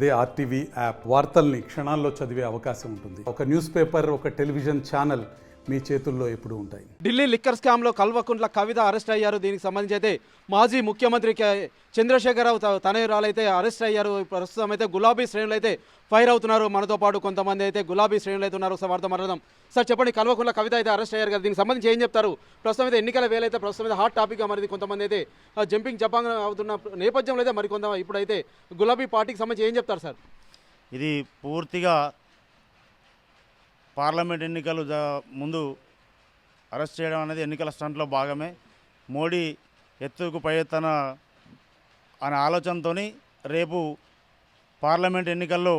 అదే RTV app వార్తల్ని క్షణాల్లో చదివే అవకాశం ఉంటుంది. ఒక న్యూస్ పేపర్, ఒక టెలివిజన్ ఛానల్ మీ చేతుల్లో ఎప్పుడూ ఉంటాయి. ఢిల్లీ లిక్కర్ స్కామ్లో కల్వకుంట్ల కవిత అరెస్ట్ అయ్యారు. దీనికి సంబంధించి అయితే మాజీ ముఖ్యమంత్రి చంద్రశేఖరరావు తనయురాలైతే అరెస్ట్ అయ్యారు. ప్రస్తుతం అయితే గులాబీ శ్రేణులు అయితే ఫైర్ అవుతున్నారు. మనతో పాటు కొంతమంది అయితే గులాబీ శ్రేణులు అయితే ఉన్నారు. సార్ వారితో మాట్లాడదాం. సార్ చెప్పండి, కల్వకుంట్ల కవిత అయితే అరెస్ట్ అయ్యారు కదా, దీనికి సంబంధించి ఏం చెప్తారు? ప్రస్తుతం అయితే ఎన్నికల వేలైతే ప్రస్తుతం అయితే హాట్ టాపిక్గా మరి కొంతమంది అయితే జంపింగ్ జపాంగ్ అవుతున్న నేపథ్యంలో అయితే మరికొంత ఇప్పుడైతే గులాబీ పార్టీకి సంబంధించి ఏం చెప్తారు సార్? ఇది పూర్తిగా పార్లమెంట్ ఎన్నికలు ముందు అరెస్ట్ చేయడం అనేది ఎన్నికల స్టంట్లో భాగమే. మోడీ ఎత్తుకు పై ఎత్తున అనే ఆలోచనతో రేపు పార్లమెంట్ ఎన్నికల్లో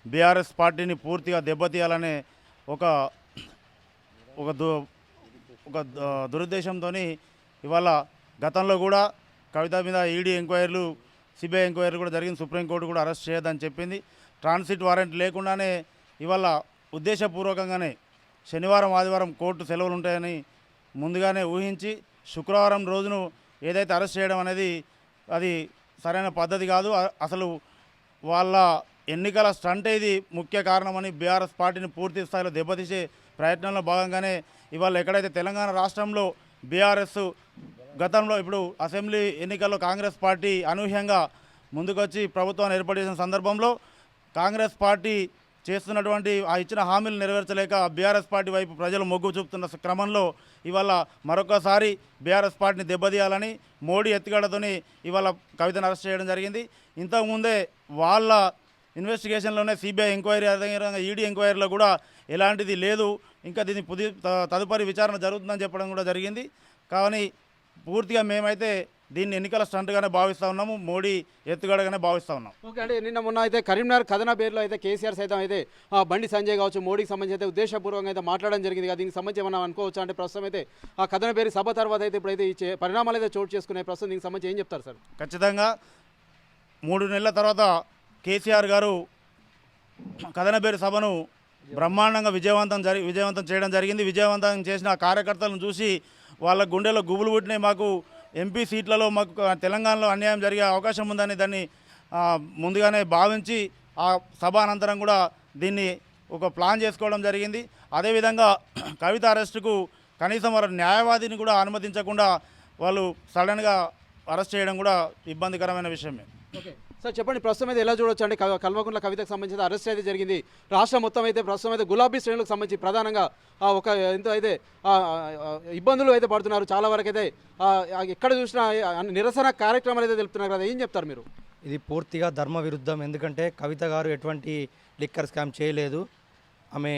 బీఆర్ఎస్ పార్టీని పూర్తిగా దెబ్బతీయాలనే ఒక దురుద్దేశంతో ఇవాళ గతంలో కూడా కవిత మీద ఈడీ ఎంక్వైరీలు, సిబిఐ ఎంక్వైరీలు కూడా జరిగింది. సుప్రీంకోర్టు కూడా అరెస్ట్ చేయొద్దని చెప్పింది. ట్రాన్సిట్ వారెంట్ లేకుండానే ఇవాళ ఉద్దేశపూర్వకంగానే శనివారం ఆదివారం కోర్టు సెలవులు ఉంటాయని ముందుగానే ఊహించి శుక్రవారం రోజును ఏదైతే అరెస్ట్ చేయడం అనేది అది సరైన పద్ధతి కాదు. అసలు వాళ్ళ ఎన్నికల స్టంట్ ఇది ముఖ్య కారణమని బీఆర్ఎస్ పార్టీని పూర్తి స్థాయిలో దెబ్బతీసే ప్రయత్నంలో భాగంగానే ఇవాళ ఎక్కడైతే తెలంగాణ రాష్ట్రంలో బీఆర్ఎస్ గతంలో ఇప్పుడు అసెంబ్లీ ఎన్నికల్లో కాంగ్రెస్ పార్టీ అనూహ్యంగా ముందుకొచ్చి ప్రభుత్వాన్ని ఏర్పాటు చేసిన సందర్భంలో కాంగ్రెస్ పార్టీ చేస్తున్నటువంటి ఆ ఇచ్చిన హామీలు నెరవేర్చలేక బీఆర్ఎస్ పార్టీ వైపు ప్రజలు మొగ్గు చూపుతున్న క్రమంలో ఇవాళ మరొకసారి బీఆర్ఎస్ పార్టీని దెబ్బతీయాలని మోడీ ఎత్తుగడతోని ఇవాళ కవితను అరెస్ట్ చేయడం జరిగింది. ఇంతకుముందే వాళ్ళ ఇన్వెస్టిగేషన్లోనే సిబిఐ ఎంక్వైరీ, అదేవిధంగా ఈడీ ఎంక్వైరీలో కూడా ఎలాంటిది లేదు, ఇంకా దీన్ని తదుపరి విచారణ జరుగుతుందని చెప్పడం కూడా జరిగింది. కానీ పూర్తిగా మేమైతే దీన్ని ఎన్నికల స్టంట్గానే భావిస్తూ ఉన్నాము, మోడీ ఎత్తుగడగానే భావిస్తూ ఉన్నాం. ఓకే, అంటే నిన్న మొన్న అయితే కరీంనగర్ కథన పేరులో అయితే కేసీఆర్ సైతం అయితే బండి సంజయ్ కావచ్చు మోడీకి సంబంధించి అయితే ఉద్దేశపూర్వకంగా అయితే మాట్లాడడం జరిగింది కదా, దీనికి సంబంధించి ఏమన్నా అనుకోవచ్చు? అంటే ప్రస్తుతం అయితే ఆ కథన పేరు సభ తర్వాత అయితే ఇప్పుడైతే ఈ పరిణామాలు అయితే చోటు చేసుకునే ప్రస్తుతం దీనికి సంబంధించి ఏం చెప్తారు సార్? ఖచ్చితంగా 3 నెలల తర్వాత కేసీఆర్ గారు కథనబేరు సభను బ్రహ్మాండంగా విజయవంతం చేయడం జరిగింది. విజయవంతం చేసిన కార్యకర్తలను చూసి వాళ్ళ గుండెలో గుబులు పుట్టినాయి. మాకు ఎంపీ సీట్లలో మాకు తెలంగాణలో అన్యాయం జరిగే అవకాశం ఉందని దాన్ని ముందుగానే భావించి ఆ సభ అనంతరం కూడా దీన్ని ఒక ప్లాన్ చేసుకోవడం జరిగింది. అదేవిధంగా కవిత అరెస్టుకు కనీసం వారి న్యాయవాదిని కూడా అనుమతించకుండా వాళ్ళు సడన్గా అరెస్ట్ చేయడం కూడా ఇబ్బందికరమైన విషయమే. ఓకే సార్, చెప్పండి, ప్రస్తుతం అయితే ఎలా చూడొచ్చు? అంటే కల్వకుంట్ల కవితకు సంబంధించి అరెస్ట్ అయితే జరిగింది. రాష్ట్రం మొత్తం అయితే ప్రస్తుతం అయితే గులాబీ శ్రేణులకు సంబంధించి ప్రధానంగా ఒక ఎంతో అయితే ఇబ్బందులు అయితే పడుతున్నారు. చాలా వరకు అయితే ఎక్కడ చూసినా నిరసన కార్యక్రమాలు అయితే తెలుపుతున్నారు కదా, ఏం చెప్తారు మీరు? ఇది పూర్తిగా ధర్మ విరుద్ధం. ఎందుకంటే కవిత గారు ఎటువంటి లిక్కర్ స్కామ్ చేయలేదు. ఆమె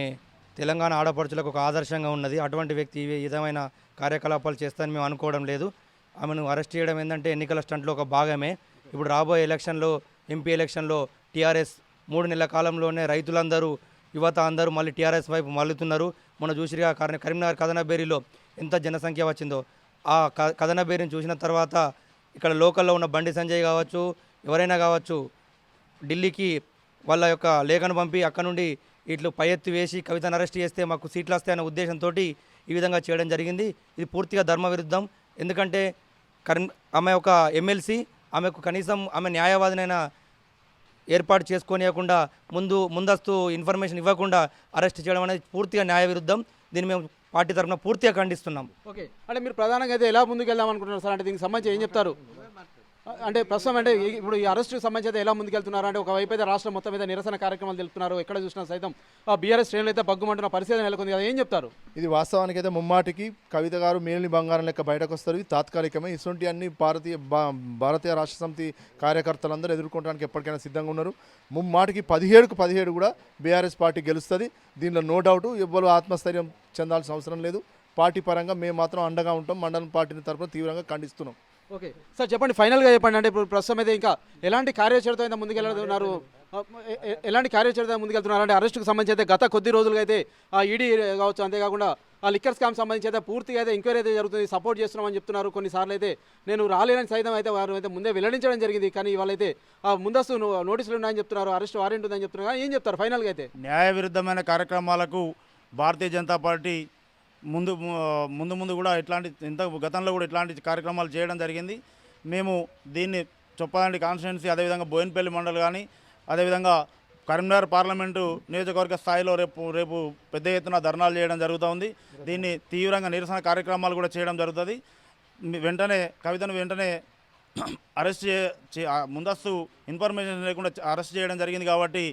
తెలంగాణ ఆడపడుచులకు ఒక ఆదర్శంగా ఉన్నది. అటువంటి వ్యక్తి ఈ విధమైన కార్యకలాపాలు చేస్తారని మేము అనుకోవడం లేదు. ఆమెను అరెస్ట్ చేయడం ఏంటంటే ఎన్నికల స్టంట్లో ఒక భాగమే. ఇప్పుడు రాబోయే ఎలక్షన్లో, ఎంపీ ఎలక్షన్లో టీఆర్ఎస్ 3 నెలల కాలంలోనే రైతులందరూ, యువత అందరూ మళ్ళీ టీఆర్ఎస్ వైపు మళ్ళుతున్నారు. మొన్న చూసిగా కరీంనగర్ కథనబేరిలో ఎంత జనసంఖ్య వచ్చిందో. ఆ కథనబేరిని చూసిన తర్వాత ఇక్కడ లోకల్లో ఉన్న బండి సంజయ్ కావచ్చు, ఎవరైనా కావచ్చు, ఢిల్లీకి వాళ్ళ యొక్క లేఖను పంపి అక్కడ నుండి ఇట్లు పై ఎత్తి వేసి కవితను అరెస్ట్ చేస్తే మాకు సీట్లు వస్తాయన్న ఉద్దేశంతో ఈ విధంగా చేయడం జరిగింది. ఇది పూర్తిగా ధర్మ విరుద్ధం. ఎందుకంటే ఆమె ఒక ఎమ్మెల్సీ, ఆమెకు కనీసం ఆమె న్యాయవాదినైనా ఏర్పాటు చేసుకోనియకుండా ముందస్తు ఇన్ఫర్మేషన్ ఇవ్వకుండా అరెస్ట్ చేయడం అనేది పూర్తిగా న్యాయ విరుద్ధం. దీన్ని మేము పార్టీ తరఫున పూర్తిగా ఖండిస్తున్నాం. ఓకే, అంటే మీరు ప్రధానంగా అయితే ఎలా ముందుకు వెళ్దాం అనుకుంటున్నారు సార్? అంటే దీనికి సంబంధించి ఏం చెప్తారు? అంటే ప్రస్తుతం అంటే ఇప్పుడు ఈ అరెస్టుకు సంబంధించి అయితే ఎలా ముందుకెళ్తున్నారు? అంటే ఒకవైపు అయితే రాష్ట్రం మొత్తం మీద నిరసన కార్యక్రమాలు తెలుపుతున్నారు. ఎక్కడ చూసినా సైతం బీఆర్ఎస్ శ్రేణులు అయితే బగ్గుమంటున్న పరిస్థితి నెలకొంది కదా, ఏం చెప్తారు? ఇది వాస్తవానికి అయితే ముమ్మాటికి కవిత గారు మేలిని బంగారం లెక్క బయటకు వస్తారు. ఇది తాత్కాలికమే. ఇటువంటి అన్ని భారతీయ రాష్ట్ర సమితి కార్యకర్తలందరూ ఎదుర్కోవడానికి ఎప్పటికైనా సిద్ధంగా ఉన్నారు. ముమ్మాటికి 17కు 17 కూడా బీఆర్ఎస్ పార్టీ గెలుస్తుంది. దీనిలో నో డౌట్. ఎవ్వరూ ఆత్మస్థైర్యం చెందాల్సిన అవసరం లేదు. పార్టీ పరంగా మేము మాత్రం అండగా ఉంటాం. మండలం పార్టీని తరఫున తీవ్రంగా ఖండిస్తున్నాం. ఓకే సార్, చెప్పండి, ఫైనల్గా చెప్పండి. అంటే ఇప్పుడు ప్రస్తుతం అయితే ఇంకా ఎలాంటి కార్యాచరణతో అయితే ముందుకెళ్తున్నారు? ఎలాంటి కార్యాచరణ ముందుకెళ్తున్నారు? అంటే అరెస్టుకు సంబంధించి అయితే గత కొద్ది రోజులుగా అయితే ఈడీ కావచ్చు, అంతేకాకుండా ఆ లిక్కర్ స్కామ్ సంబంధించి అయితే పూర్తిగా అయితే ఎంక్వైరీ అయితే జరుగుతుంది, సపోర్ట్ చేస్తున్నామని చెప్తున్నారు. కొన్నిసార్లు అయితే నేను రాలేనని సైతం అయితే వారు అయితే ముందే వెల్లడించడం జరిగింది. కానీ వాళ్ళైతే ముందస్తు నోటీసులు ఉన్నాయని చెప్తున్నారు, అరెస్ట్ వారెంట్ ఉందని చెప్తున్నారు. ఏం చెప్తారు ఫైనల్గా అయితే? న్యాయ విరుద్ధమైన కార్యక్రమాలకు భారతీయ జనతా పార్టీ ముందు కూడా గతంలో కూడా ఇట్లాంటి కార్యక్రమాలు చేయడం జరిగింది. మేము దీన్ని చొప్పదండి కాన్స్టిట్యున్సీ, అదేవిధంగా బోయినపల్లి మండలి కానీ, అదేవిధంగా కరీంనగర్ పార్లమెంటు నియోజకవర్గ స్థాయిలో రేపు పెద్ద ఎత్తున ధర్నాలు చేయడం జరుగుతూ దీన్ని తీవ్రంగా నిరసన కార్యక్రమాలు కూడా చేయడం జరుగుతుంది. వెంటనే కవితను వెంటనే అరెస్ట్ ముందస్తు ఇన్ఫర్మేషన్ లేకుండా అరెస్ట్ చేయడం జరిగింది కాబట్టి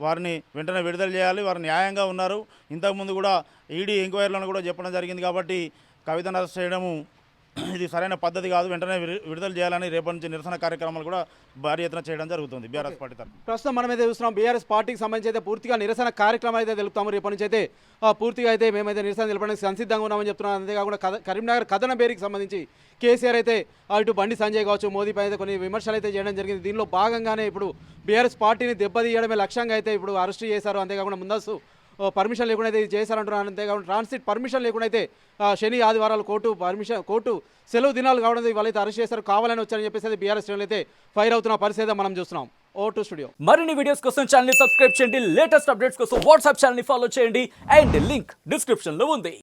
వారిని వెంటనే విడుదల చేయాలి. వారు న్యాయంగా ఉన్నారు. ఇంతకుముందు కూడా ఈడీ ఎంక్వైరీలను కూడా చెప్పడం జరిగింది కాబట్టి కవితను అరెస్ట్ చేయడము ఇది సరైన పద్ధతి కాదు. వెంటనే విడుదల చేయాలని రేపటి నుంచి నిరసన కార్యక్రమాలు కూడా భారీ ఎత్తున చేయడం జరుగుతుంది బీఆర్ఎస్ పార్టీ తరఫున. ప్రస్తుతం మనం అయితే చూస్తున్నాం బీఆర్ఎస్ పార్టీకి సంబంధించి అయితే పూర్తిగా నిరసన కార్యక్రమం అయితే తెలుపుతాము. రేపటి నుంచి అయితే పూర్తిగా అయితే మేమైతే నిరసన తెలపడానికి సంసిద్ధంగా ఉన్నామని చెప్తున్నాం. అంతేకాకుండా కరీంనగర్ కథన బేరికి సంబంధించి కేసీఆర్ అయితే ఇటు బండి సంజయ్ కావచ్చు మోదీపై అయితే కొన్ని విమర్శలు అయితే చేయడం జరిగింది. దీనిలో భాగంగానే ఇప్పుడు బీఆర్ఎస్ పార్టీని దెబ్బతీయడమే లక్ష్యంగా అయితే ఇప్పుడు అరెస్ట్ చేశారు. అంతేకాకుండా ముందస్తు పర్మిషన్ లేకుండా అయితే చేశారంటున్నారు. అంతేకాకుండా ట్రాన్సిట్ పర్మిషన్ లేకుండా అయితే శని ఆదివారాలు కోర్టు సెలవు దినాలు కావడం వాళ్ళైతే అరెస్ట్ చేశారు. కావాలని వచ్చారని చెప్పేసి బీఆర్ఎస్ శ్రేణులు అయితే ఫైర్ అవుతున్న పరిస్థితి మనం చూస్తున్నాం. O2 studio. మరిన్ని వీడియోస్ కోసం ఛానల్ ని సబ్స్క్రైబ్ చేయండి. లేటెస్ట్ అప్డేట్స్ కోసం వాట్సాప్ ఛానల్ ని ఫాలో చేయండి. అండ్ లింక్ డిస్క్రిప్షన్ లో ఉంది.